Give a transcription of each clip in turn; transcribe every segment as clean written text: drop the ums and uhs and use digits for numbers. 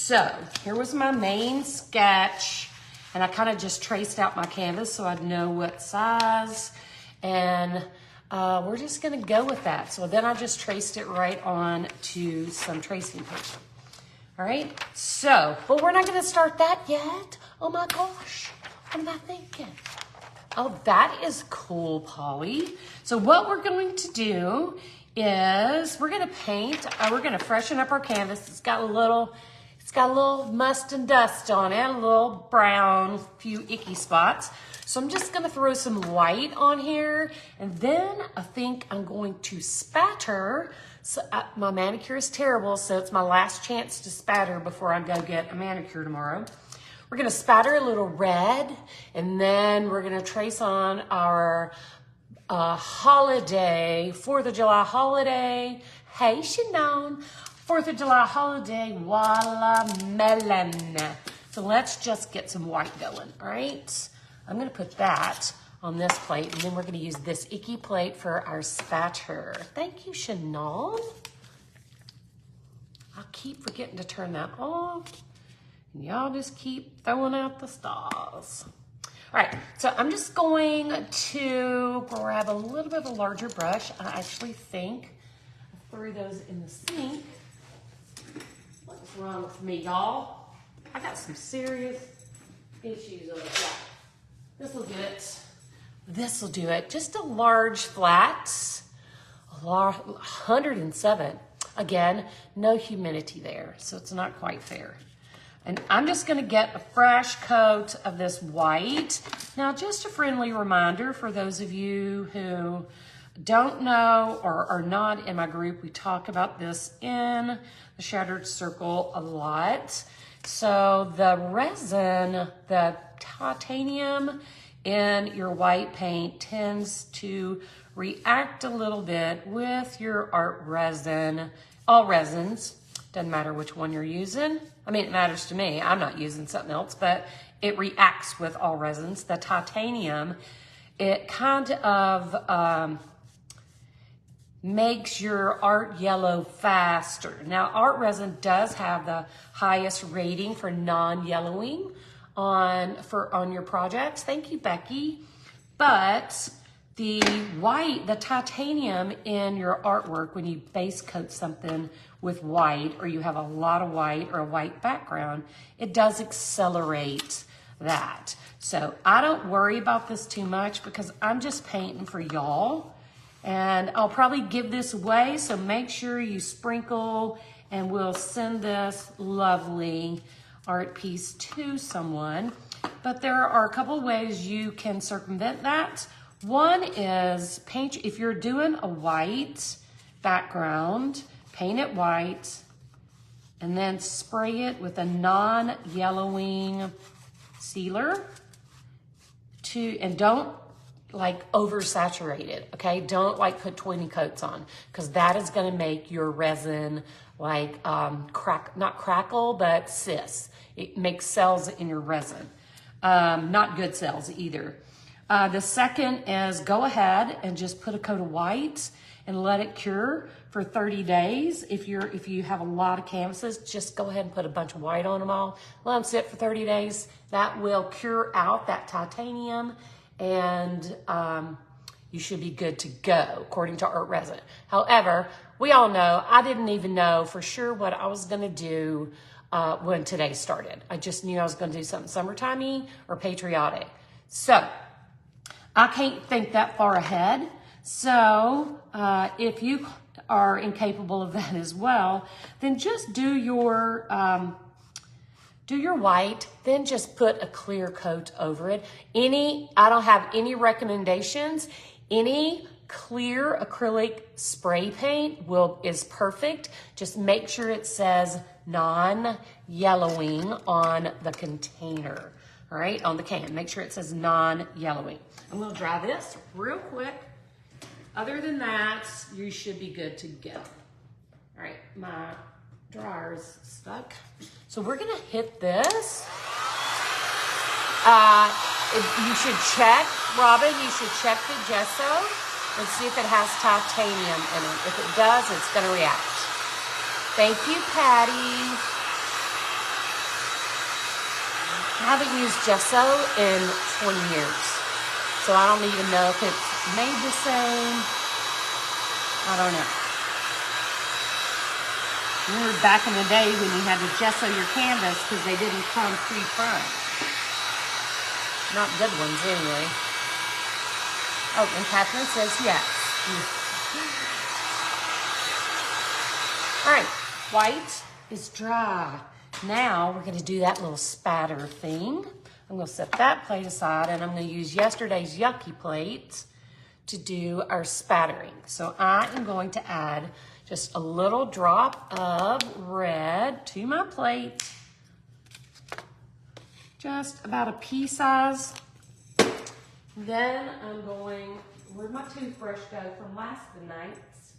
So here was my main sketch, and I kind of just traced out my canvas so I'd know what size, and we're just gonna go with that. So then I just traced it right on to some tracing paper. All right, so, but we're not gonna start that yet. Oh my gosh, what am I thinking? Oh, that is cool, Polly. So what we're going to do is we're gonna paint, we're gonna freshen up our canvas. It's got a little must and dust on it, a little brown, few icky spots. So I'm just gonna throw some white on here, and then I think I'm going to spatter. So my manicure is terrible, so it's my last chance to spatter before I go get a manicure tomorrow. We're gonna spatter a little red, and then we're gonna trace on our holiday, 4th of July holiday. Hey, Shannon. 4th of July holiday watermelon. So let's just get some white going, all right? I'm gonna put that on this plate, and then we're gonna use this icky plate for our spatter. Thank you, Shannon. I keep forgetting to turn that off. And y'all just keep throwing out the stars. All right, so I'm just going to grab a little bit of a larger brush. I actually think I threw those in the sink. What's wrong with me, y'all? I got some serious issues over here. This'll do it. This'll do it. Just a large flat, 107. Again, no humidity there, so it's not quite fair. And I'm just gonna get a fresh coat of this white. Now, just a friendly reminder for those of you who don't know or are not in my group, we talk about this in the Shattered Circle a lot. So the resin, the titanium in your white paint tends to react a little bit with your art resin, all resins. Doesn't matter which one you're using. I mean, it matters to me. I'm not using something else, but it reacts with all resins. The titanium, it kind of makes your art yellow faster. Now, art resin does have the highest rating for non-yellowing on your projects. Thank you, Becky. But the white, the titanium in your artwork, when you base coat something with white, or you have a lot of white or a white background, it does accelerate that. So I don't worry about this too much because I'm just painting for y'all. And I'll probably give this away, so make sure you sprinkle, and we'll send this lovely art piece to someone. But there are a couple ways you can circumvent that. One is paint, if you're doing a white background, paint it white, and then spray it with a non-yellowing sealer and don't like oversaturate it, okay? Don't like put 20 coats on, because that is gonna make your resin like not crackle, but sis. It makes cells in your resin. Not good cells either. The second is go ahead and just put a coat of white and let it cure for 30 days. If you have a lot of canvases, just go ahead and put a bunch of white on them all. Let them sit for 30 days. That will cure out that titanium, and you should be good to go, according to art resin. However, we all know, I didn't even know for sure what I was gonna do when today started. I just knew I was gonna do something summertimey or patriotic. So, I can't think that far ahead. So if you are incapable of that as well, then just do your white, then just put a clear coat over it. I don't have any recommendations. Any clear acrylic spray paint is perfect. Just make sure it says non-yellowing on the container. All right, on the can, make sure it says non-yellowing. And we'll dry this real quick. Other than that, you should be good to go. All right, my dryer's stuck. So we're gonna hit this. You should check, Robin, you should check the gesso and see if it has titanium in it. If it does, it's gonna react. Thank you, Patty. I haven't used gesso in 20 years. So I don't even know if it's made the same. I don't know. Remember back in the day when you had to gesso your canvas because they didn't come pre-primed. Not good ones anyway. Oh, and Catherine says yes. All right, white is dry. Now we're gonna do that little spatter thing. I'm gonna set that plate aside and I'm gonna use yesterday's yucky plate to do our spattering. So I am going to add just a little drop of red to my plate. Just about a pea size. Then I'm going, where'd my toothbrush go from last night's?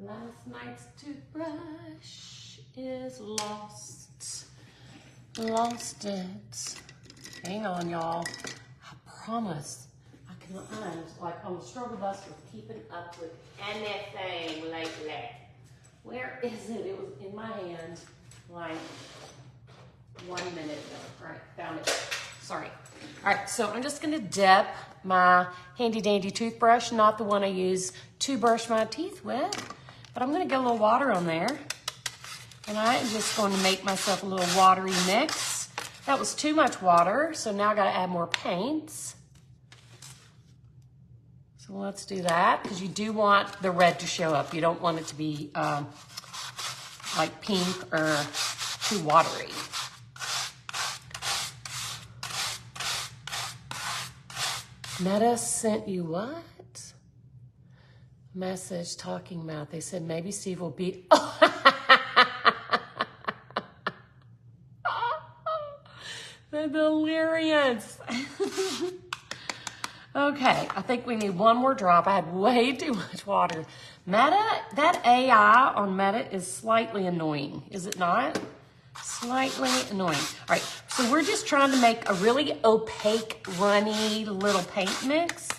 Last night's toothbrush is lost. Lost it. Hang on, y'all. I promise I can, I'm like on the struggle bus with keeping up with anything lately. Where is it? It was in my hand like 1 minute ago. All right, found it. Sorry. All right, so I'm just gonna dip my handy dandy toothbrush, not the one I use to brush my teeth with, but I'm gonna get a little water on there. And I am just going to make myself a little watery mix. That was too much water, so now I gotta add more paints. So let's do that, because you do want the red to show up. You don't want it to be like pink or too watery. Meta sent you what? Message talking about. They said maybe Steve will be. They're delirious. Okay, I think we need one more drop. I had way too much water. Meta, that AI on Meta is slightly annoying, is it not? Slightly annoying. All right, so we're just trying to make a really opaque, runny little paint mix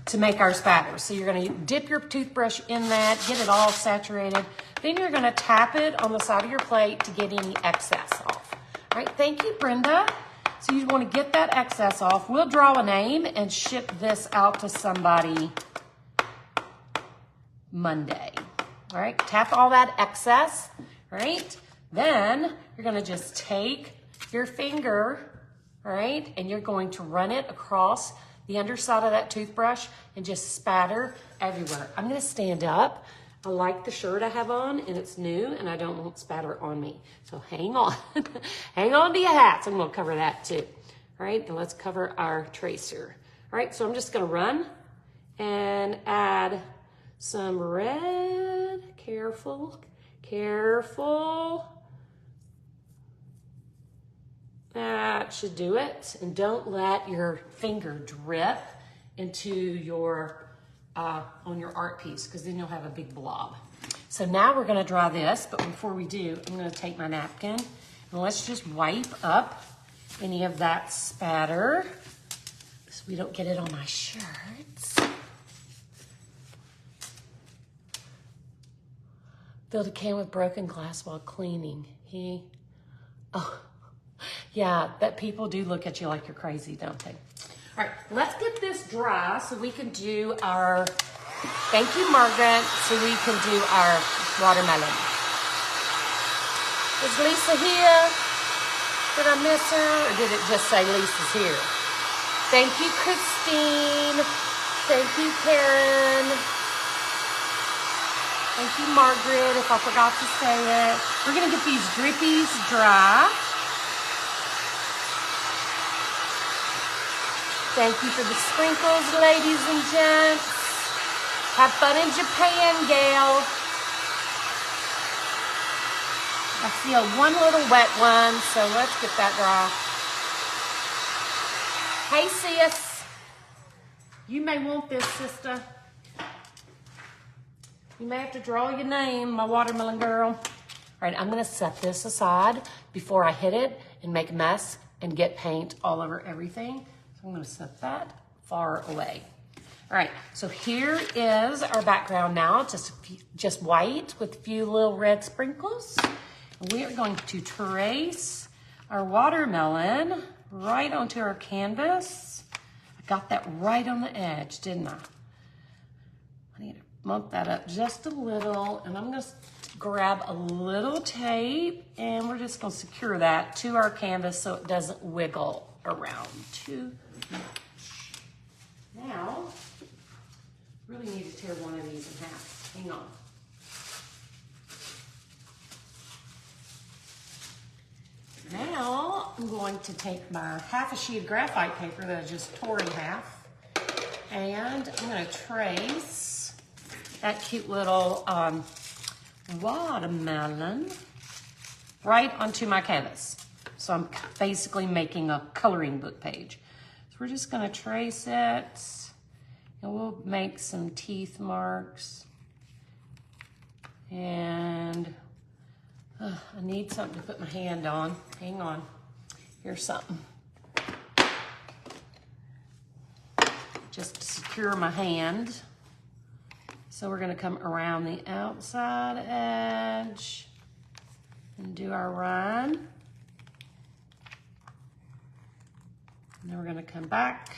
to make our spatter. So you're gonna dip your toothbrush in that, get it all saturated. Then you're gonna tap it on the side of your plate to get any excess off. All right, thank you, Brenda. So you wanna get that excess off. We'll draw a name and ship this out to somebody Monday. All right, tap all that excess, all right? Then you're gonna just take your finger, all right, and you're going to run it across the underside of that toothbrush and just spatter everywhere. I'm gonna stand up. I like the shirt I have on and it's new and I don't want spatter on me. So hang on, hang on to your hats. I'm gonna cover that too. All right, and let's cover our tracer. All right, so I'm just gonna run and add some red. Careful, careful. That should do it. And don't let your finger drip into your, on your art piece, because then you'll have a big blob. So now we're gonna draw this, but before we do, I'm gonna take my napkin and let's just wipe up any of that spatter so we don't get it on my shirts. Filled a can with broken glass while cleaning. Oh, yeah, that people do look at you like you're crazy, don't they? All right, let's get this dry so we can do our, thank you, Margaret, so we can do our watermelon. Is Lisa here? Did I miss her, or did it just say Lisa's here? Thank you, Christine. Thank you, Karen. Thank you, Margaret, if I forgot to say it. We're gonna get these drippies dry. Thank you for the sprinkles, ladies and gents. Have fun in Japan, Gail. I see one little wet one, so let's get that dry. Hey, sis. You may want this, sister. You may have to draw your name, my watermelon girl. All right, I'm gonna set this aside before I hit it and make a mess and get paint all over everything. So I'm gonna set that far away. All right, so here is our background now, just white with a few little red sprinkles. And we are going to trace our watermelon right onto our canvas. I got that right on the edge, didn't I? I need to bump that up just a little, and I'm gonna grab a little tape, and we're just gonna secure that to our canvas so it doesn't wiggle around too much. Now, really need to tear one of these in half. Hang on. Now, I'm going to take my half a sheet of graphite paper that I just tore in half, and I'm going to trace that cute little watermelon right onto my canvas. So I'm basically making a coloring book page. So we're just going to trace it, and we'll make some teeth marks. And I need something to put my hand on. Hang on. Here's something. Just to secure my hand. So we're going to come around the outside edge and do our run. And then we're going to come back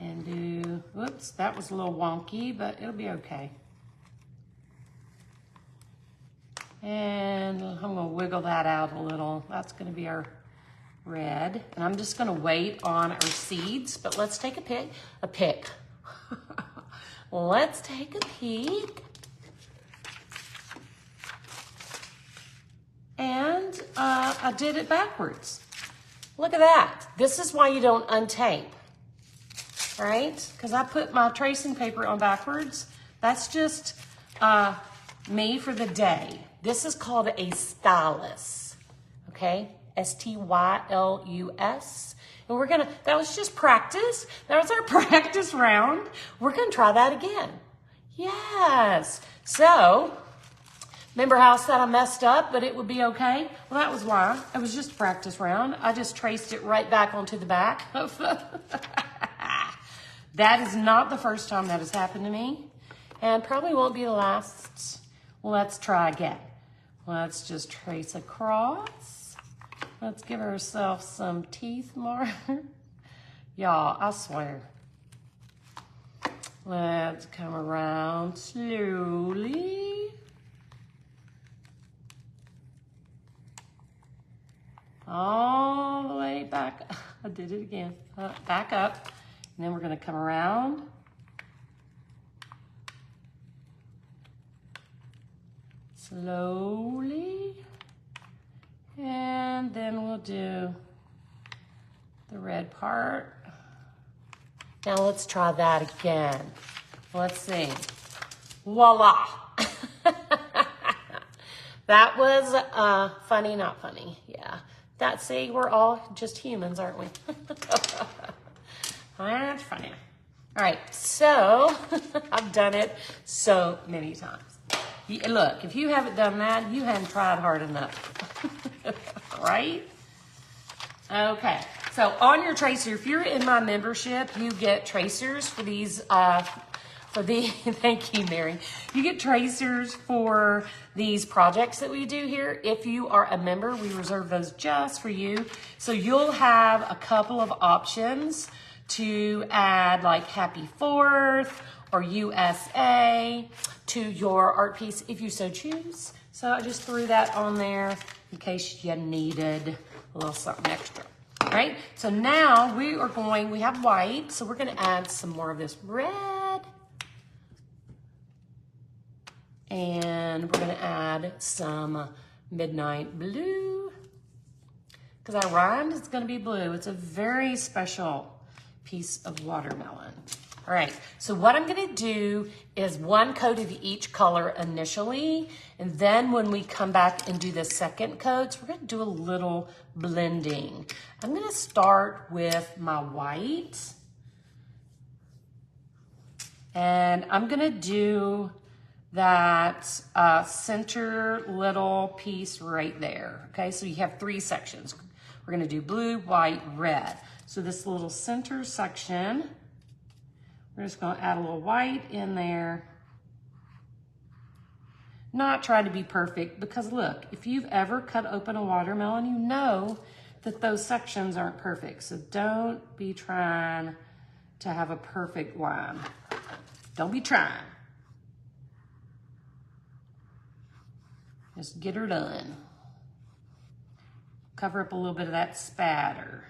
and do, whoops, that was a little wonky, but it'll be okay. And I'm gonna wiggle that out a little. That's gonna be our red. And I'm just gonna wait on our seeds, but let's take a pick. Let's take a peek. And I did it backwards. Look at that. This is why you don't untape, right? Because I put my tracing paper on backwards. That's just me for the day. This is called a stylus, okay? S-T-Y-L-U-S. And we're gonna, that was just practice. That was our practice round. We're gonna try that again. Yes. So, remember how I said I messed up, but it would be okay? Well, that was why. It was just a practice round. I just traced it right back onto the back. That is not the first time that has happened to me, and probably won't be the last. Well, let's try again. Let's just trace across. Let's give ourselves some teeth mark. Y'all, I swear. Let's come around slowly. All the way back. I did it again. Back up. And then we're going to come around. Slowly, and then we'll do the red part. Now let's try that again. Let's see. Voila. That was funny, not funny. Yeah. See, we're all just humans, aren't we? That's funny. All right, so I've done it so many times. Look, if you haven't done that, you haven't tried hard enough, right? Okay, so on your tracer, if you're in my membership, you get tracers for these, thank you, Mary. You get tracers for these projects that we do here. If you are a member, we reserve those just for you. So you'll have a couple of options to add like Happy 4th or USA to your art piece if you so choose. So I just threw that on there in case you needed a little something extra. All right, so now we have white, so we're gonna add some more of this red. And we're gonna add some midnight blue. Because I rhymed, it's gonna be blue. It's a very special piece of watermelon. All right, so what I'm gonna do is one coat of each color initially, and then when we come back and do the second coats, we're gonna do a little blending. I'm gonna start with my white, and I'm gonna do that center little piece right there, okay? So you have 3 sections. We're gonna do blue, white, red. So this little center section, we're just gonna add a little white in there. not try to be perfect, because look, if you've ever cut open a watermelon, you know that those sections aren't perfect. So don't be trying to have a perfect line. Don't be trying. Just get her done. Cover up a little bit of that spatter.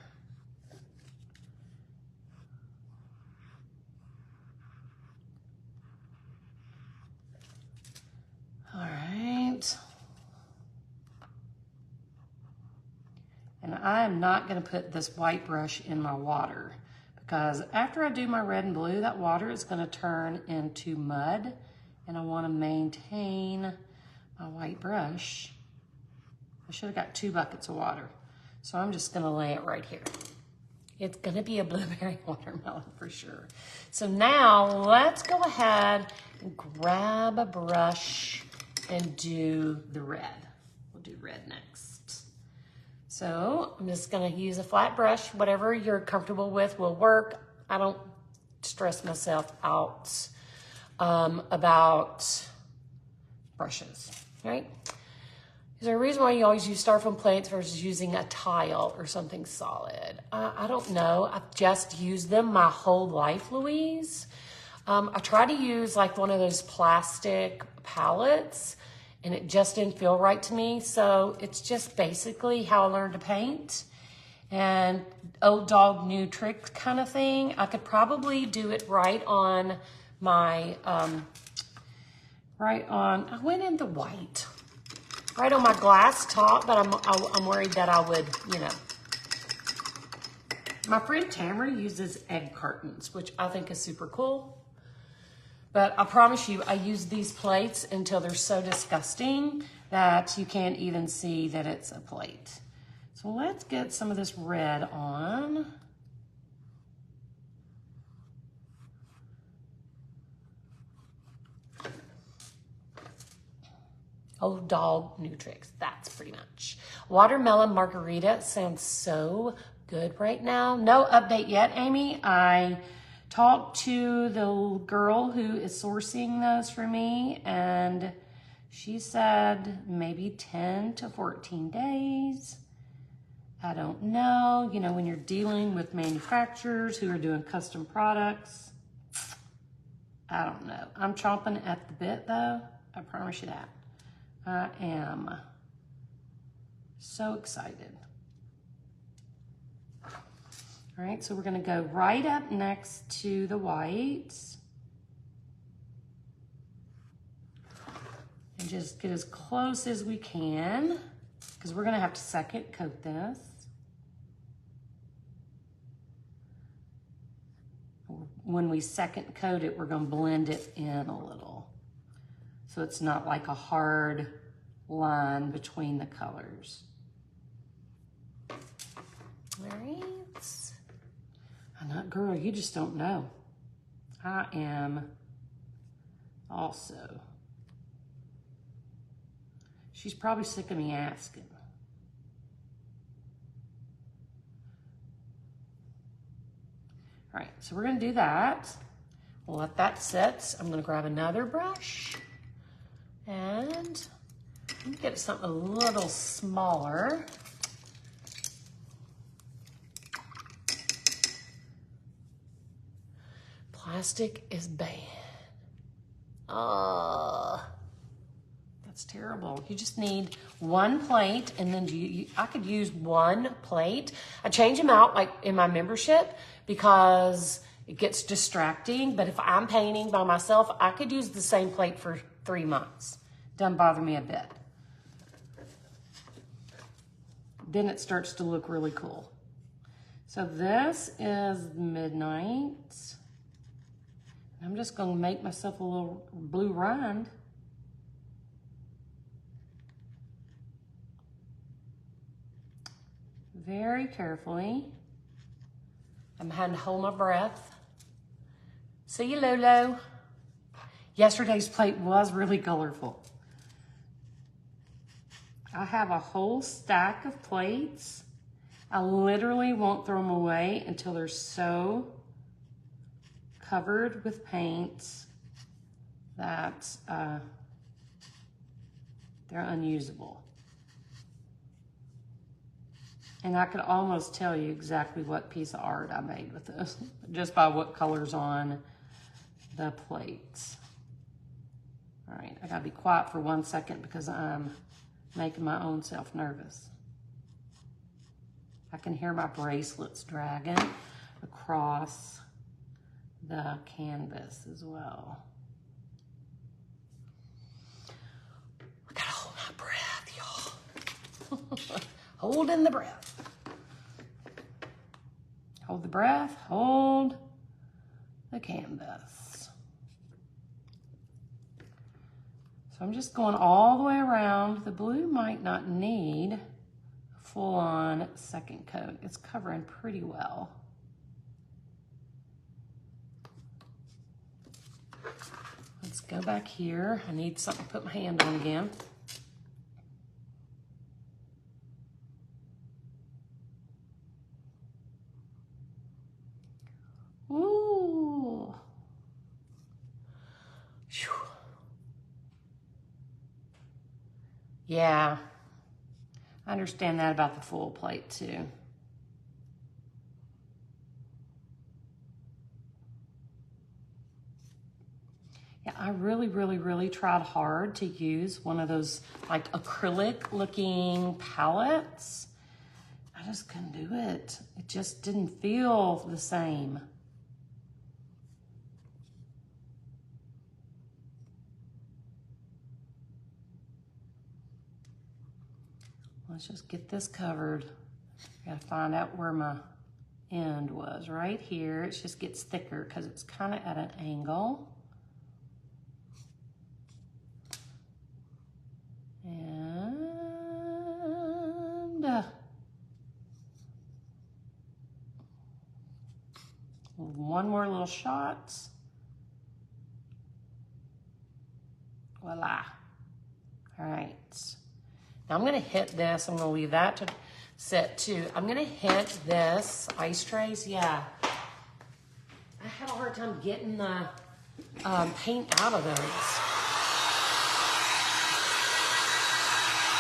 All right. And I am not going to put this white brush in my water, because after I do my red and blue, that water is going to turn into mud, and I want to maintain my white brush. I should have got 2 buckets of water. So I'm just going to lay it right here. It's going to be a blueberry watermelon for sure. So now let's go ahead and grab a brush and do the red. We'll do red next. So I'm just going to use a flat brush. Whatever you're comfortable with will work. I don't stress myself out about brushes, right? Is there a reason why you always use styrofoam plates versus using a tile or something solid? I don't know. I've just used them my whole life, Louise. I tried to use like one of those plastic palettes, and it just didn't feel right to me. So it's just basically how I learned to paint. And old dog, new trick kind of thing. I could probably do it right on my, I went into white. Right on my glass top, but I'm worried that I would, you know. My friend Tamara uses egg cartons, which I think is super cool. But I promise you, I use these plates until they're so disgusting that you can't even see that it's a plate. So let's get some of this red on. Old dog, new tricks. That's pretty much. Watermelon margarita sounds so good right now. No update yet, Amy. I talked to the girl who is sourcing those for me, and she said maybe 10 to 14 days. I don't know. You know, when you're dealing with manufacturers who are doing custom products, I don't know. I'm chomping at the bit, though. I promise you that. I am so excited. All right, so we're gonna go right up next to the whites and just get as close as we can, because we're gonna have to second coat this. When we second coat it, we're gonna blend it in a little, so it's not like a hard line between the colors. All right. I'm not, girl, you just don't know. I am also. She's probably sick of me asking. All right, so we're gonna do that. We'll let that sit. I'm gonna grab another brush and get something a little smaller. Plastic is bad. That's terrible. You just need one plate, and then I could use one plate. I change them out like in my membership because it gets distracting, but if I'm painting by myself, I could use the same plate for 3 months. Doesn't bother me a bit. Then it starts to look really cool. So this is Midnight. I'm just gonna make myself a little blue rind. Very carefully. I'm having to hold my breath. See you, Lolo. Yesterday's plate was really colorful. I have a whole stack of plates. I literally won't throw them away until they're so covered with paint that They're unusable. And I could almost tell you exactly what piece of art I made with this, just by what color's on the plates. All right, I gotta be quiet for 1 second because I'm making my own self nervous. I can hear my bracelets dragging across the canvas as well. I gotta hold my breath, y'all. Holding the breath. Hold the breath, hold the canvas. So I'm just going all the way around. The blue might not need a full-on second coat. It's covering pretty well. Let's go back here. I need something to put my hand on again. Ooh. Whew. Yeah, I understand that about the full plate too. Yeah, I really tried hard to use one of those like acrylic looking palettes. I just couldn't do it. It just didn't feel the same. Let's just get this covered. I gotta find out where my end was. Right here, it just gets thicker because it's kind of at an angle. And one more little shot. Voila. All right. Now I'm gonna hit this. I'm gonna leave that to set too. I'm gonna hit this ice trays. Yeah. I had a hard time getting the paint out of those.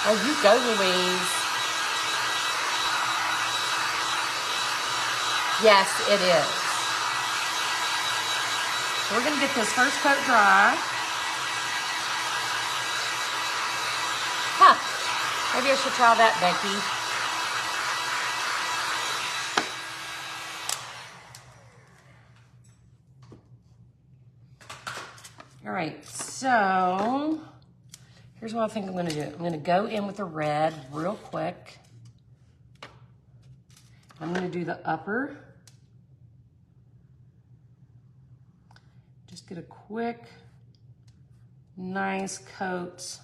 Oh, you go, Louise. Yes, it is. So we're gonna get this first coat dry. Huh. Maybe I should try that, Becky. All right, so here's what I think I'm gonna do. I'm gonna go in with the red real quick. I'm gonna do the upper. Just get a quick, nice coat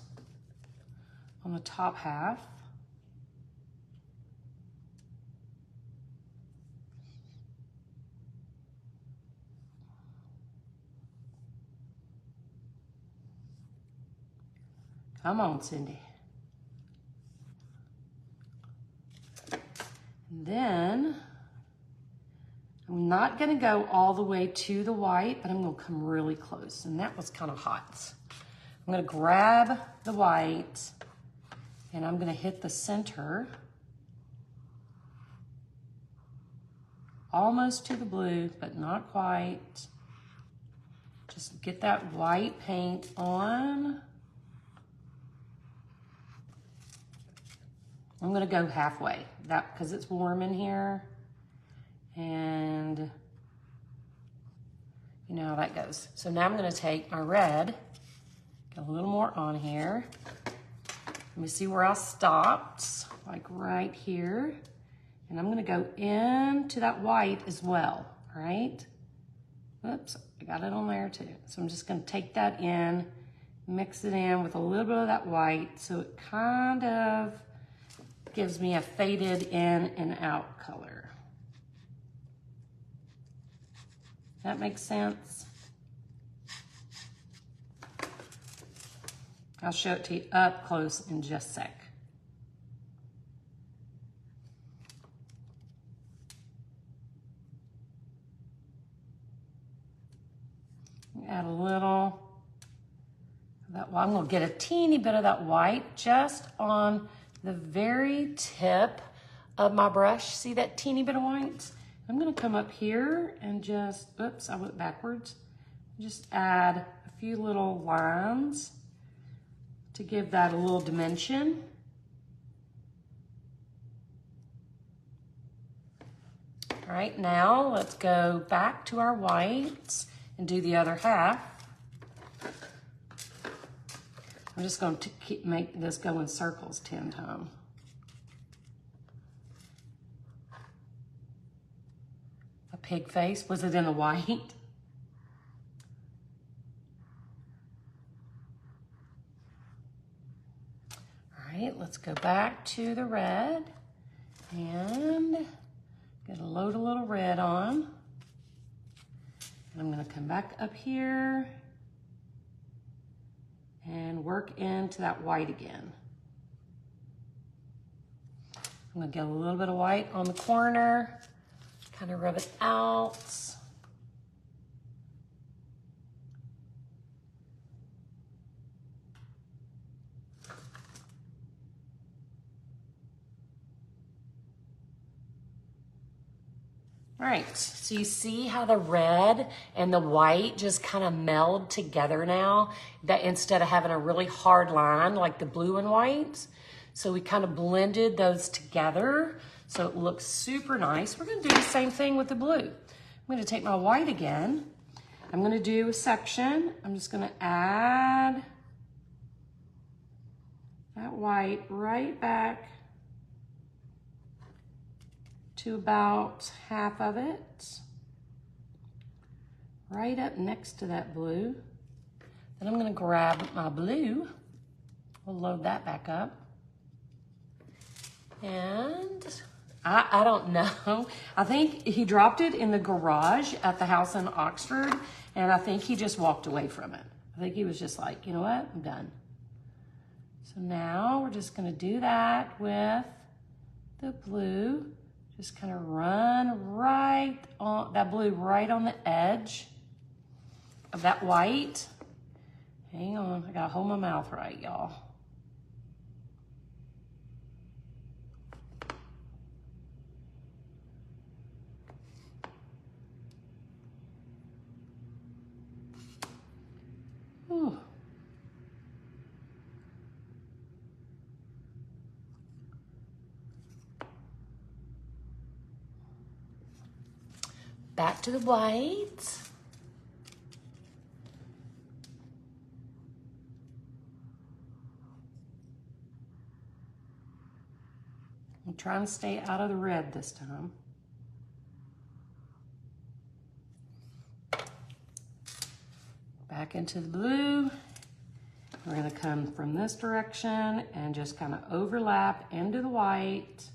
on the top half. Come on, Cindy. And then I'm not gonna go all the way to the white, but I'm gonna come really close. And that was kind of hot. I'm gonna grab the white and I'm gonna hit the center, almost to the blue, but not quite. Just get that white paint on. I'm gonna go halfway, because it's warm in here. And you know how that goes. So now I'm gonna take my red, get a little more on here. Let me see where I stopped, like right here. And I'm gonna go into that white as well, all right? Oops, I got it on there too. So I'm just gonna take that in, mix it in with a little bit of that white so it kind of gives me a faded in and out color. That makes sense? I'll show it to you up close in just a sec. Add a little of that well, I'm gonna get a teeny bit of that white just on the very tip of my brush. See that teeny bit of white? I'm gonna come up here and just, oops, I went backwards. Just add a few little lines to give that a little dimension. All right, now let's go back to our whites and do the other half. I'm just going to make this go in circles 10 times. A pig face, was it in the white? All right, let's go back to the red and get a load of little red on. And I'm gonna come back up here and work into that white again. I'm gonna get a little bit of white on the corner, kind of rub it out. All right, so you see how the red and the white just kind of meld together now, that instead of having a really hard line like the blue and white. So we kind of blended those together so it looks super nice. We're gonna do the same thing with the blue. I'm gonna take my white again. I'm gonna do a section. I'm just gonna add that white right back to about half of it, right up next to that blue. Then I'm gonna grab my blue, we'll load that back up. And I don't know, I think he dropped it in the garage at the house in Oxford, and I think he just walked away from it. I think he was just like, you know what, I'm done. So now we're just gonna do that with the blue. Just kind of run right on that blue, right on the edge of that white. Hang on, I gotta hold my mouth right, y'all. Ooh. Back to the white. I'm trying to stay out of the red this time. Back into the blue. We're gonna come from this direction and just kind of overlap into the white.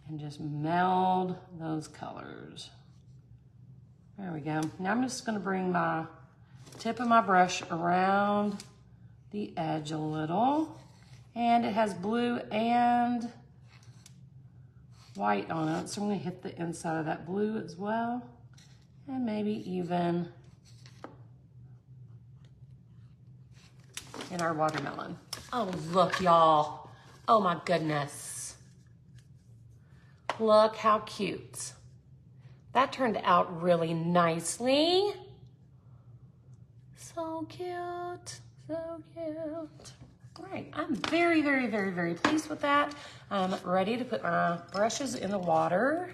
And just meld those colors. There we go. Now I'm just gonna bring my tip of my brush around the edge a little. And it has blue and white on it. So I'm gonna hit the inside of that blue as well. And maybe even in our watermelon. Oh, look, y'all. Oh my goodness. Look how cute. That turned out really nicely. So cute, so cute. All right, I'm very, very, very, very pleased with that. I'm ready to put my brushes in the water.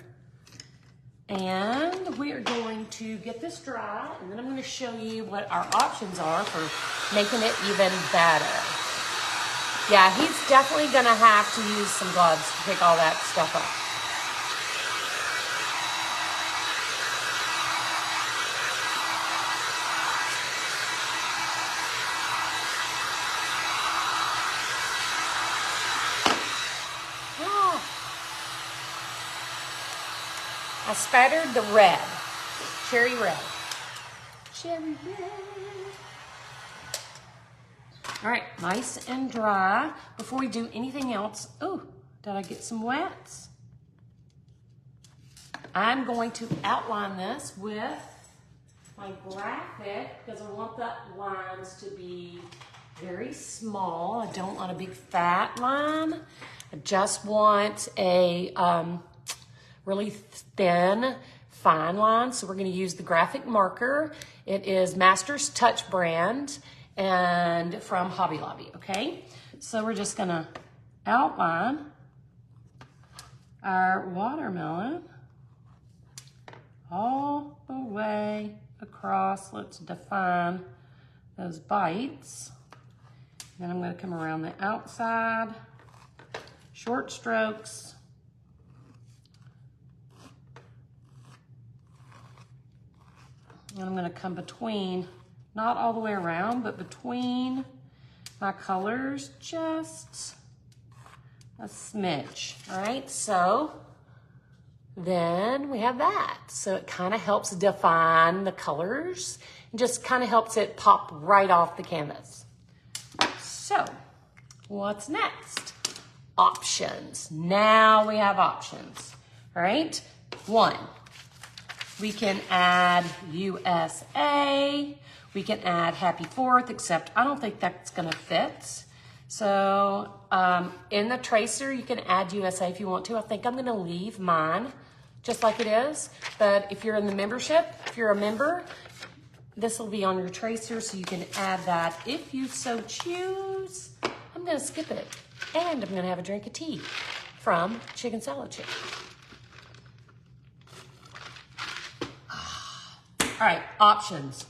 And we are going to get this dry, and then I'm gonna show you what our options are for making it even better. Yeah, he's definitely gonna have to use some gloves to pick all that stuff up. I spattered the red, cherry red. Cherry red. All right, nice and dry. Before we do anything else, oh, did I get some wets? I'm going to outline this with my graphic because I want the lines to be very small. I don't want a big fat line. I just want a really thin, fine line. So we're going to use the graphic marker. It is Master's Touch brand and from Hobby Lobby, okay? So we're just going to outline our watermelon all the way across. Let's define those bites. Then I'm going to come around the outside, short strokes. And I'm going to come between, not all the way around, but between my colors, just a smidge. All right, so then we have that. So it kind of helps define the colors and just kind of helps it pop right off the canvas. So what's next? Options. Now we have options. All right, 1, we can add USA. We can add Happy 4th, except I don't think that's gonna fit. So in the tracer, you can add USA if you want to. I think I'm gonna leave mine just like it is. But if you're in the membership, if you're a member, this will be on your tracer, so you can add that if you so choose. I'm gonna skip it, and I'm gonna have a drink of tea from Chicken Salad Chick. All right, options.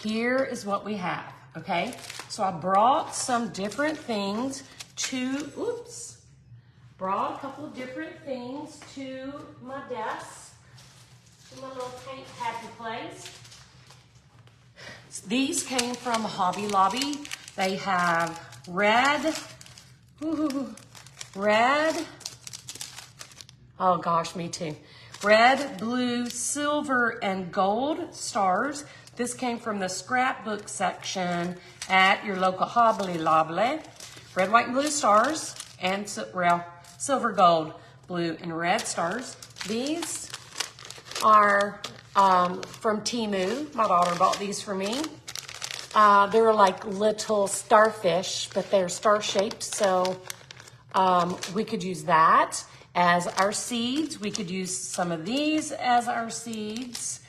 Here is what we have, okay? So I brought some different things brought a couple of different things to my desk, to my little paint happy place. These came from Hobby Lobby. They have red, oh gosh, me too. Red, blue, silver, and gold stars. This came from the scrapbook section at your local Hobby Lobby. Red, white, and blue stars, and silver, gold, blue, and red stars. These are from Temu. My daughter bought these for me. They're like little starfish, but they're star-shaped, so we could use that as our seeds. We could use some of these as our seeds.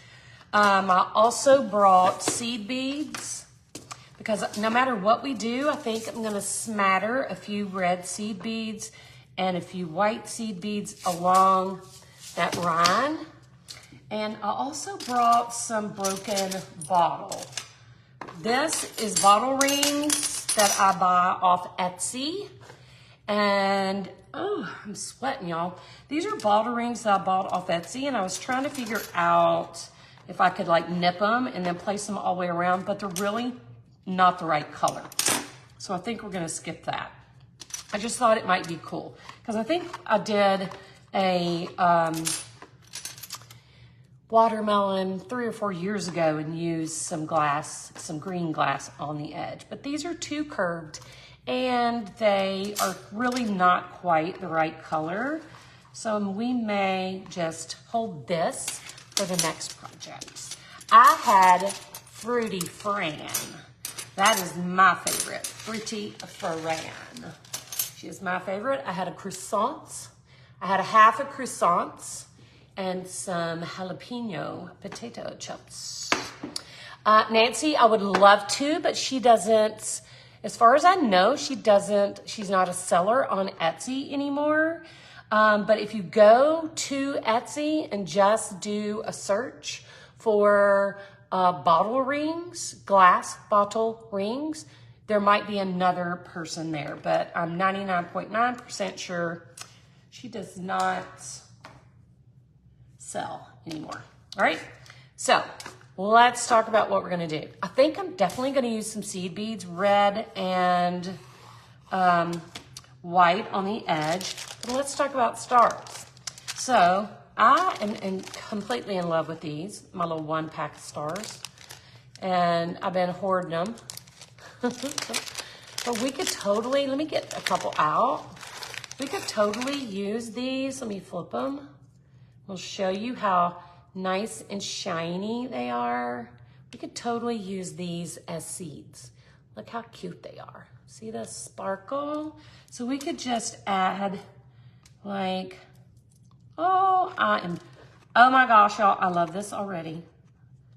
I also brought seed beads because no matter what we do, I think I'm gonna smatter a few red seed beads and a few white seed beads along that rind. And I also brought some broken bottle. This is bottle rings that I buy off Etsy. And, oh, I'm sweating, y'all. These are bottle rings that I bought off Etsy, and I was trying to figure out if I could like nip them and then place them all the way around, but they're really not the right color. So I think we're gonna skip that. I just thought it might be cool because I think I did a watermelon 3 or 4 years ago and used some glass, some green glass on the edge, but these are too curved and they are really not quite the right color. So we may just hold this for the next project. I had Fruity Fran. That is my favorite, Fruity Fran. She is my favorite. I had a croissant. I had a half a croissant and some jalapeno potato chips. Nancy, I would love to, but she doesn't, as far as I know, she's not a seller on Etsy anymore. But if you go to Etsy and just do a search for bottle rings, glass bottle rings, there might be another person there, but I'm 99.9% sure she does not sell anymore. All right, so let's talk about what we're gonna do. I think I'm definitely gonna use some seed beads, red and white on the edge. But let's talk about stars. So I am completely in love with these, my little 1-pack of stars. And I've been hoarding them. But we could totally, let me get a couple out. We could totally use these. Let me flip them. will show you how nice and shiny they are. We could totally use these as seeds. Look how cute they are. See the sparkle? So we could just add like, oh my gosh, y'all, I love this already.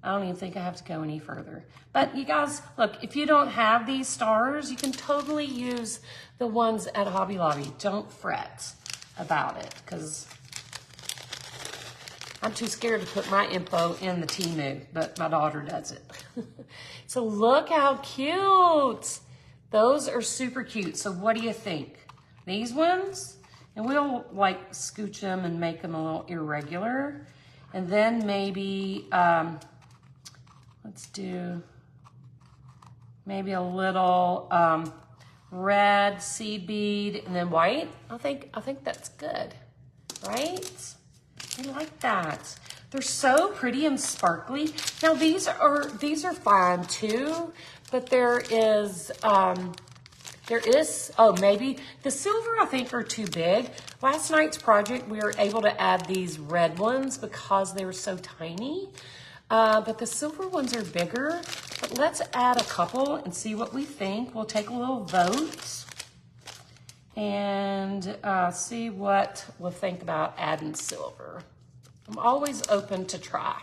I don't even think I have to go any further. But you guys, look, if you don't have these stars, you can totally use the ones at Hobby Lobby. Don't fret about it, because I'm too scared to put my info in the Temu, but my daughter does it. So look how cute. Those are super cute. So what do you think? These ones? And we'll like scooch them and make them a little irregular. And then maybe, let's do maybe a little red seed bead and then white. I think that's good, right? I like that. They're so pretty and sparkly. Now these are fine too, but there is, oh, maybe the silver I think are too big. Last night's project, we were able to add these red ones because they were so tiny. But the silver ones are bigger. But let's add a couple and see what we think. We'll take a little vote and see what we'll think about adding silver. I'm always open to try,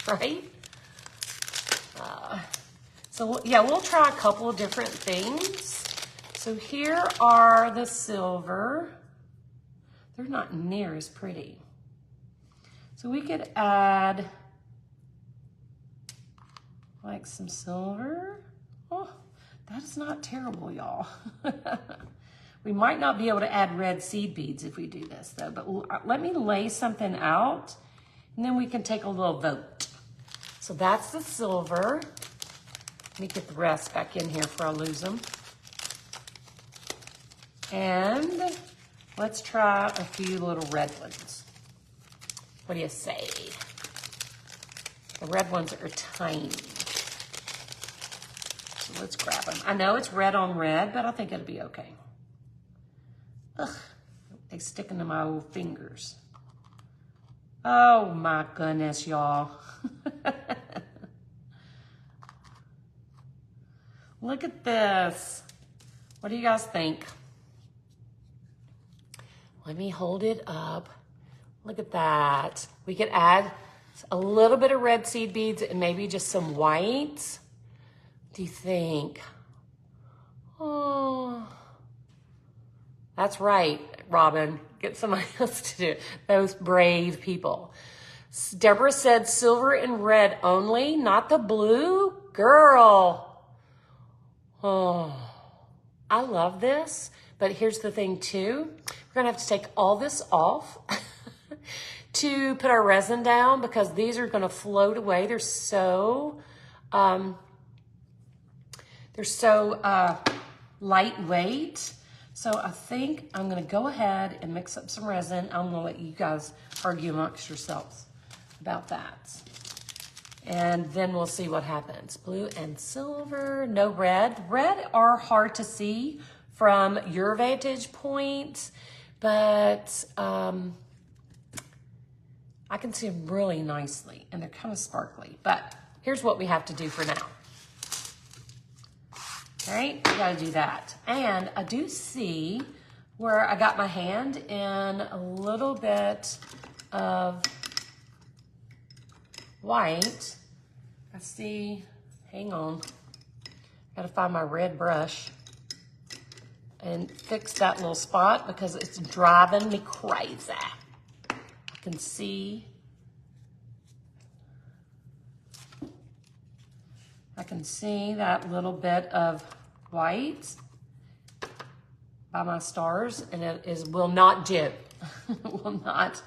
right? So yeah, we'll try a couple of different things. So here are the silver. They're not near as pretty. So we could add like some silver. Oh, that is not terrible, y'all. We might not be able to add red seed beads if we do this though, but let me lay something out and then we can take a little vote. So that's the silver. Let me get the rest back in here before I lose them. And let's try a few little red ones. What do you say? The red ones are tiny. So let's grab them. I know it's red on red, but I think it'll be okay. Ugh, they stick into my old fingers. Oh my goodness, y'all. Look at this. What do you guys think? Let me hold it up. Look at that. We could add a little bit of red seed beads and maybe just some white. What do you think? Oh, that's right, Robin. Get somebody else to do it. Those brave people. Deborah said silver and red only, not the blue. Girl. Oh, I love this. But here's the thing too. We're gonna have to take all this off to put our resin down because these are gonna float away. They're so lightweight. So I think I'm gonna go ahead and mix up some resin. I'm gonna let you guys argue amongst yourselves about that. And then we'll see what happens. Blue and silver, no red. Red are hard to see from your vantage point, but I can see them really nicely and they're kind of sparkly. But here's what we have to do for now. All right, we gotta do that. And I do see where I got my hand in a little bit of white. I see, hang on. Gotta find my red brush and fix that little spot because it's driving me crazy. I can see. I can see that little bit of white by my stars, and it will not do. Will not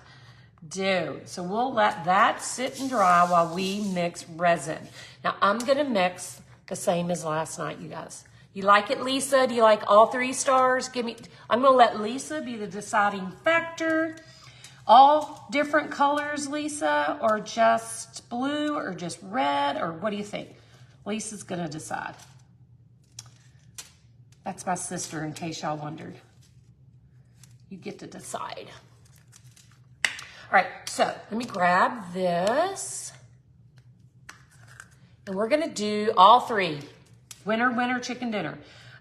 do. So we'll let that sit and dry while we mix resin. Now I'm gonna mix the same as last night, you guys. You like it, Lisa? Do you like all 3 stars? I'm gonna let Lisa be the deciding factor. All different colors, Lisa, or just blue, or just red, or what do you think? Lisa's gonna decide. That's my sister, in case y'all wondered. You get to decide. right, so let me grab this. And we're gonna do all three. Winner, winner, chicken dinner.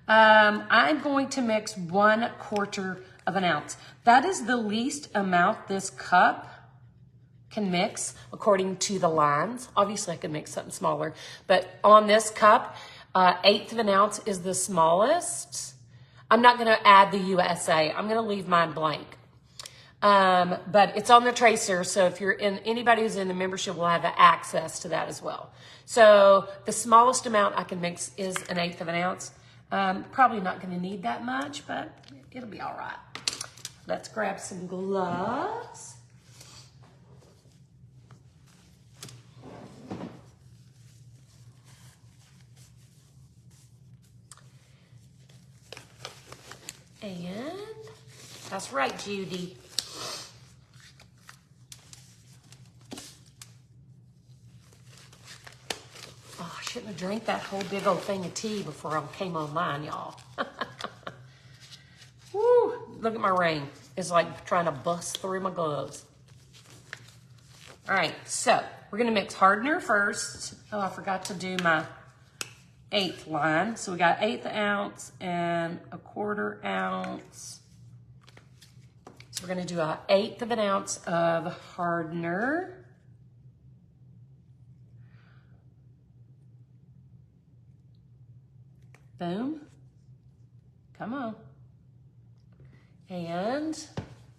I'm going to mix 1/4 of an ounce. That is the least amount this cup can mix according to the lines. Obviously I could mix something smaller, but on this cup, 1/8 of an ounce is the smallest. I'm not gonna add the USA. I'm gonna leave mine blank. But it's on the tracer, so if you're in, anybody who's in the membership will have access to that as well. So the smallest amount I can mix is 1/8 of an ounce. Probably not gonna need that much, but it'll be all right. Let's grab some gloves. And that's right, Judy. Oh, I shouldn't have drank that whole big old thing of tea before I came online, y'all. Woo, look at my ring. It's like trying to bust through my gloves. All right, so we're gonna mix hardener first. Oh, I forgot to do my 1/8 line. So we got 1/8 ounce and 1/4 ounce. So we're gonna do 1/8 of an ounce of hardener. Boom. Come on. And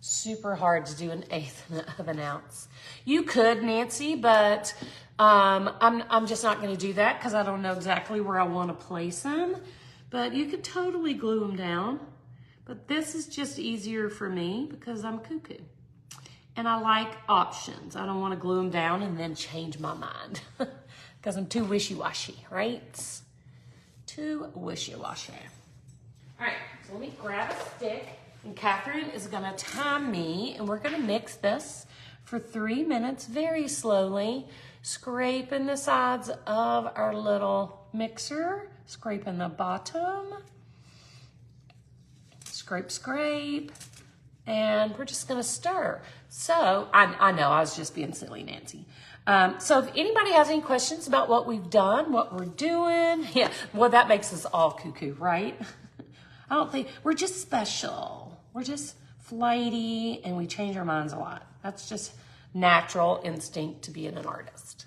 super hard to do 1/8 of an ounce. You could, Nancy, but I'm just not going to do that because I don't know exactly where I want to place them. But you could totally glue them down. But this is just easier for me because I'm cuckoo. And I like options. I don't want to glue them down and then change my mind because I'm too wishy-washy, right? Too wishy-washy. All right, so let me grab a stick. And Catherine is gonna time me, and we're gonna mix this for 3 minutes very slowly, scraping the sides of our little mixer, scraping the bottom, scrape, scrape, and we're just gonna stir. So, I know, I was just being silly, Nancy. So if anybody has any questions about what we've done, what we're doing, yeah, well, that makes us all cuckoo, right? I don't think, we're just special. We're just flighty and we change our minds a lot. That's just natural instinct to being an artist.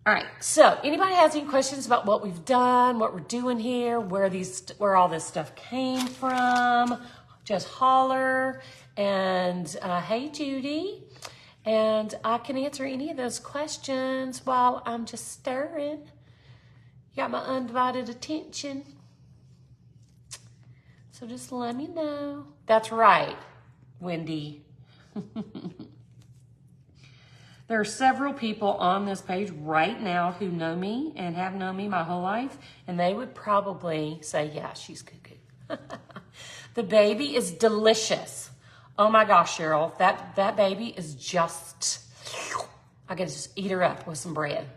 All right, so anybody has any questions about what we've done, what we're doing here, where all this stuff came from, just holler. And hey, Judy. And I can answer any of those questions while I'm just stirring. You got my undivided attention. So just let me know. That's right, Wendy. There are several people on this page right now who know me and have known me my whole life, and they would probably say, yeah, she's cuckoo. The baby is delicious. Oh my gosh, Cheryl, that baby is just, I could just eat her up with some bread.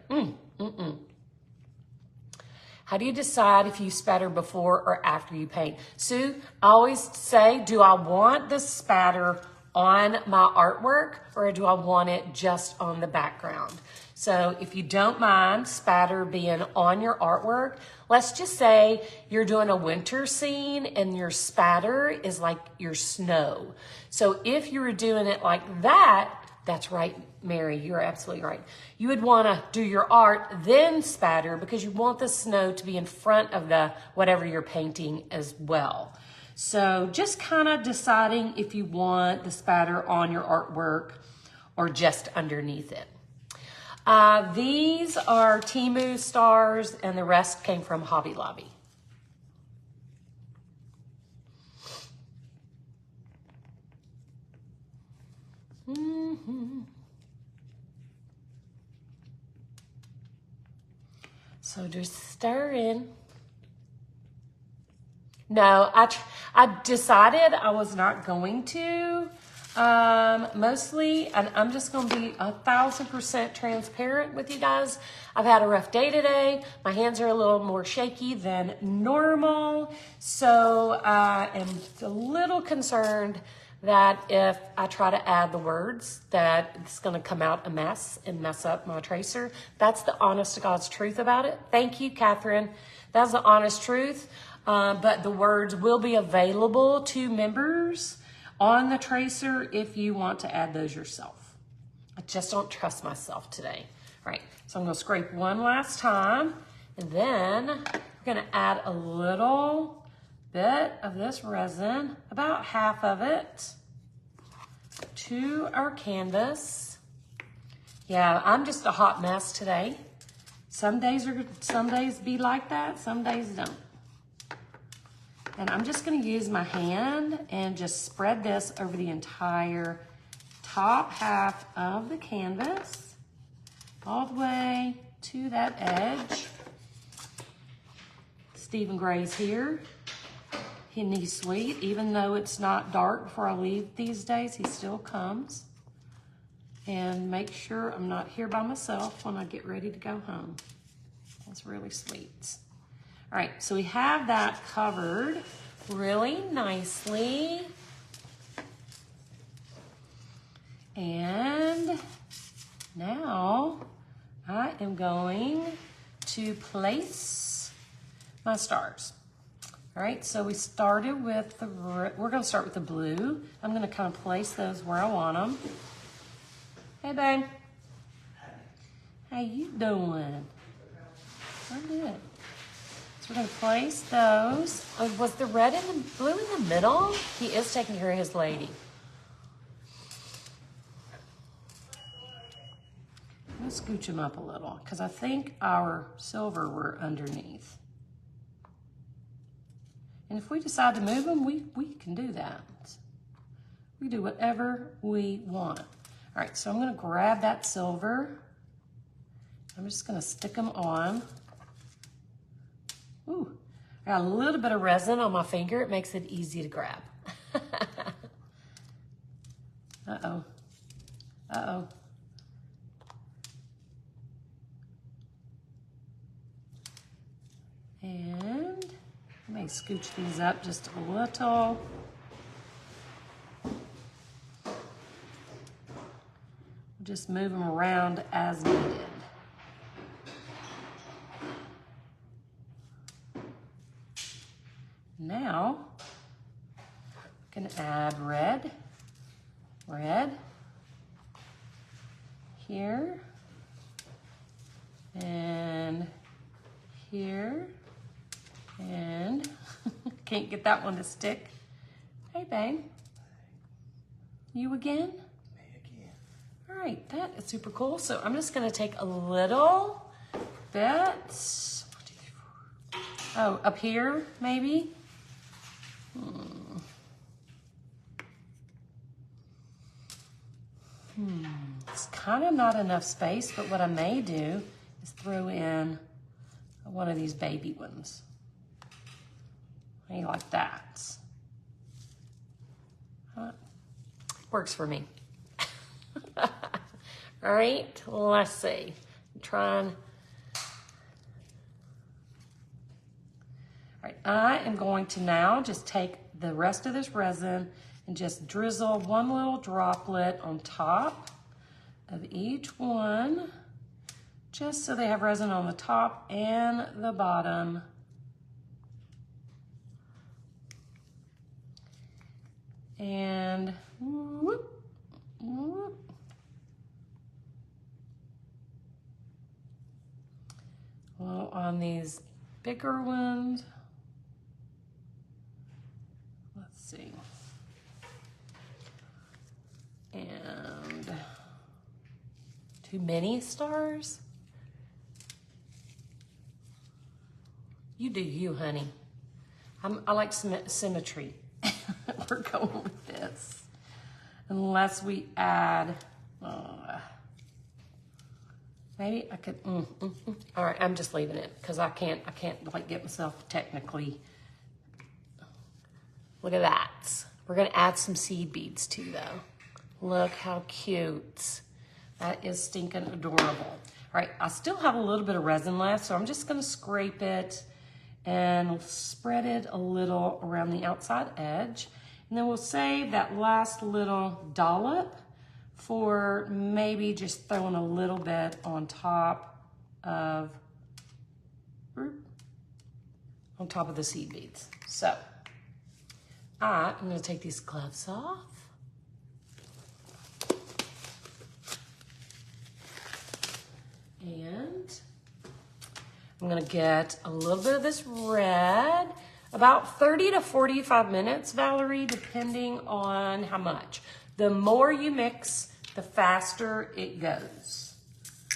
How do you decide if you spatter before or after you paint? Sue, I always say, do I want the spatter on my artwork or do I want it just on the background? So if you don't mind spatter being on your artwork, let's just say you're doing a winter scene and your spatter is like your snow. So if you were doing it like that, that's right, Mary, you're absolutely right. You would want to do your art, then spatter, because you want the snow to be in front of the whatever you're painting as well. So just kind of deciding if you want the spatter on your artwork or just underneath it. These are Temu stars, and the rest came from Hobby Lobby. So just stir in. No, I decided I was not going to. Mostly, and I'm just going to be 1,000% transparent with you guys. I've had a rough day today. My hands are a little more shaky than normal. So I am a little concerned that if I try to add the words, that it's going to come out a mess and mess up my tracer. That's the honest to God's truth about it. Thank you, Catherine. That's the honest truth. But the words will be available to members on the tracer if you want to add those yourself. I just don't trust myself today. All right, so I'm gonna scrape one last time, and then we're gonna add a little bit of this resin, about half of it, to our canvas. Yeah, I'm just a hot mess today. Some days be like that, some days don't. And I'm just gonna use my hand and just spread this over the entire top half of the canvas, all the way to that edge. Stephen Gray's here. He's sweet. Even though it's not dark before I leave these days, he still comes. And make sure I'm not here by myself when I get ready to go home. That's really sweet. All right, so we have that covered really nicely. And now I am going to place my stars. All right, so we started with we're gonna start with the blue. I'm gonna kind of place those where I want them. Hey, babe. How you doing? I'm good. So we're gonna place those. Oh, was the red and the blue in the middle? He is taking care of his lady. I'm gonna scooch him up a little because I think our silver were underneath. And if we decide to move them, we can do that. We do whatever we want. All right, so I'm gonna grab that silver. I'm just gonna stick them on. Ooh, I got a little bit of resin on my finger. It makes it easy to grab. Uh-oh. Uh-oh. And I may scooch these up just a little. Just move them around as needed. Now, I'm gonna add red, here, and here, and can't get that one to stick. Hey, babe. You again? Me again. All right, that is super cool. So I'm just gonna take a little bit, oh, up here, maybe? It's kind of not enough space, but what I may do is throw in one of these baby ones. Maybe like that. Works for me. All right, let's see. I'm trying. All right, I am going to now just take the rest of this resin and just drizzle one little droplet on top of each one, just so they have resin on the top and the bottom. And whoop, whoop. Well, on these bigger ones, let's see. And too many stars? You do you, honey. I like symmetry. We're going with this. Unless we add, maybe I could, All right, I'm just leaving it because I can't like get myself technically. Look at that. We're gonna add some seed beads too though. Look how cute. That is stinking adorable. All right, I still have a little bit of resin left, so I'm just gonna scrape it and spread it a little around the outside edge. And then we'll save that last little dollop for maybe just throwing a little bit on top of the seed beads. So I'm gonna take these gloves off. And I'm gonna get a little bit of this red, about 30 to 45 minutes, Valerie, depending on how much. The more you mix, the faster it goes.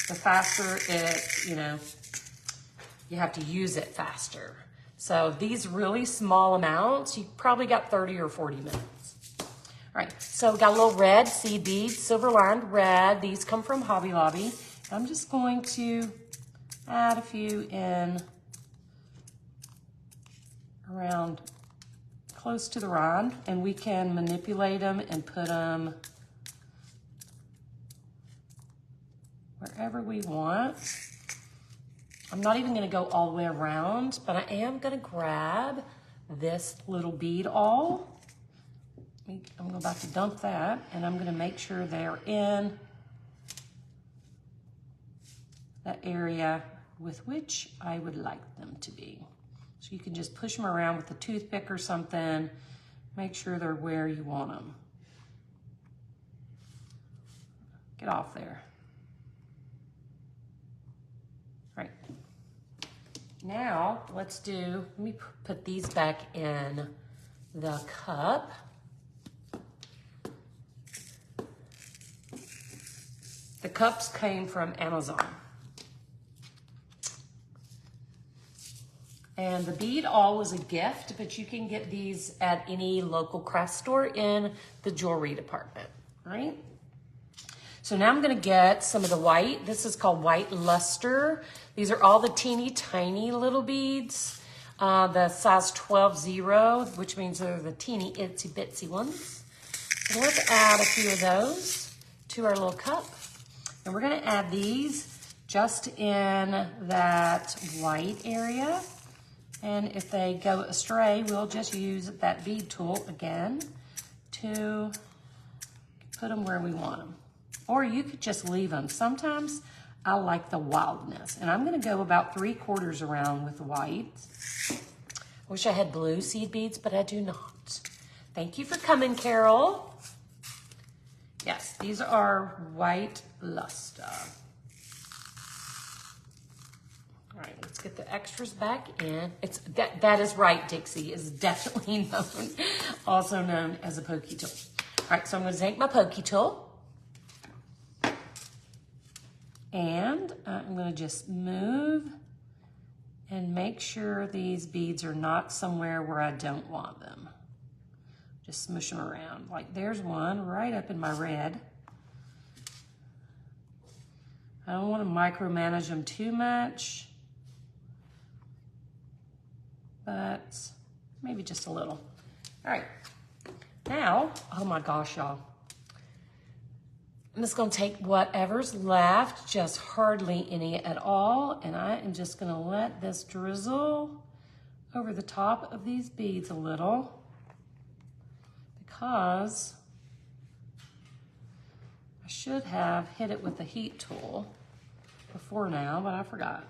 The faster it, you have to use it faster. So these really small amounts, you probably got 30 or 40 minutes. All right, so got a little red seed beads, silver lined red. These come from Hobby Lobby. I'm just going to add a few in around close to the rind, and we can manipulate them and put them wherever we want. I'm not even gonna go all the way around, but I am gonna grab this little bead awl. I'm about to dump that, and I'm gonna make sure they're in that area with which I would like them to be. So you can just push them around with a toothpick or something, make sure they're where you want them. Get off there. All right. Now let me put these back in the cup. The cups came from Amazon. And the bead awl was a gift, but you can get these at any local craft store in the jewelry department, right? So now I'm gonna get some of the white. This is called white luster. These are all the teeny tiny little beads, the size 12-0, which means they're the teeny itsy bitsy ones. So let's add a few of those to our little cup. And we're gonna add these just in that white area. And if they go astray, we'll just use that bead tool again to put them where we want them. Or you could just leave them. Sometimes I like the wildness. And I'm gonna go about 3/4 around with white. I wish I had blue seed beads, but I do not. Thank you for coming, Carol. Yes, these are white luster. All right, let's get the extras back in. That is right, Dixie, is definitely known, also known as a pokey tool. All right, so I'm gonna take my pokey tool and I'm gonna just move and make sure these beads are not somewhere where I don't want them. Just smush them around. Like there's one right up in my red. I don't wanna micromanage them too much, but maybe just a little. All right, now, oh my gosh, y'all. I'm just gonna take whatever's left, just hardly any at all, and I am just gonna let this drizzle over the top of these beads a little, because I should have hit it with the heat tool before now, but I forgot.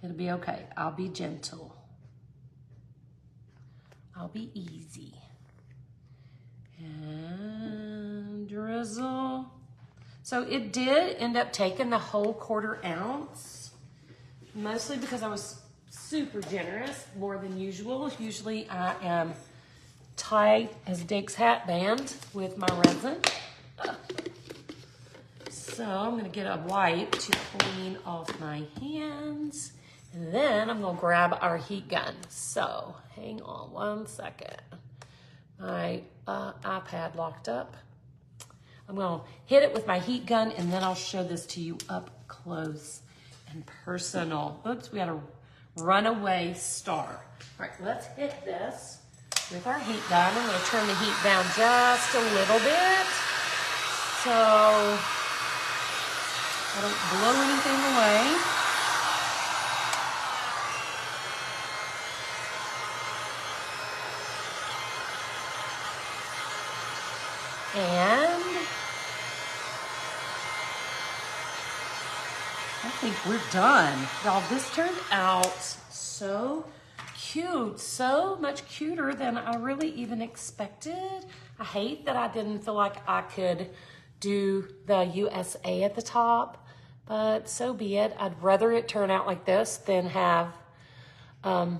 It'll be okay, I'll be gentle. I'll be easy. And drizzle. So it did end up taking the whole 1/4 ounce, mostly because I was super generous, more than usual. Usually I am tight as Dick's hat band with my resin. So I'm gonna get a wipe to clean off my hands. And then I'm gonna grab our heat gun. So hang on one second. My iPad locked up. I'm gonna hit it with my heat gun and then I'll show this to you up close and personal. Oops, we got a runaway star. All right, let's hit this with our heat gun. I'm going to turn the heat down just a little bit so I don't blow anything away. And I think we're done. Y'all, this turned out so cute, so much cuter than I really even expected. I hate that I didn't feel like I could do the USA at the top, but so be it. I'd rather it turn out like this than have I'm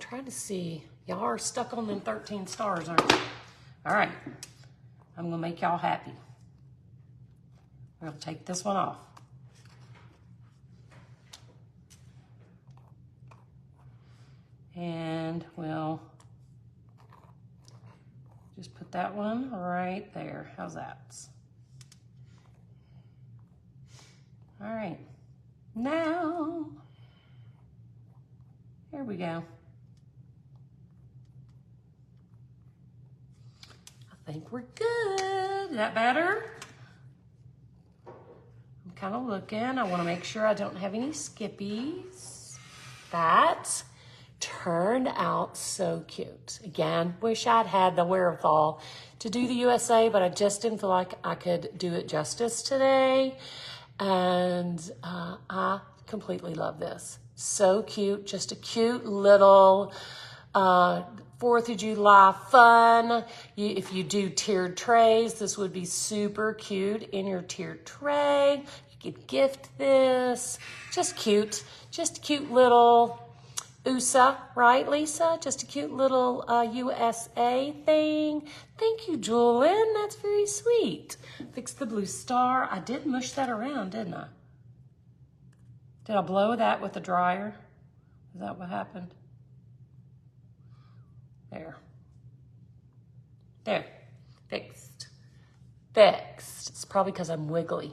trying to see. Y'all are stuck on them 13 stars, aren't you? All right, I'm gonna make y'all happy. We'll take this one off. And we'll just put that one right there. How's that? All right, now, here we go. I think we're good. Is that better? I'm kind of looking. I want to make sure I don't have any skippies. That turned out so cute. Again, wish I'd had the wherewithal to do the USA, but I just didn't feel like I could do it justice today. And I completely love this. So cute. Just a cute little 4th of July fun. If you do tiered trays, this would be super cute in your tiered tray. You could gift this. Just cute. Just a cute little USA, right, Lisa? Just a cute little USA thing. Thank you, Julian. That's very sweet. Fix the blue star. I did mush that around, didn't I? Did I blow that with the dryer? Is that what happened? There. There. Fixed. Fixed. It's probably because I'm wiggly.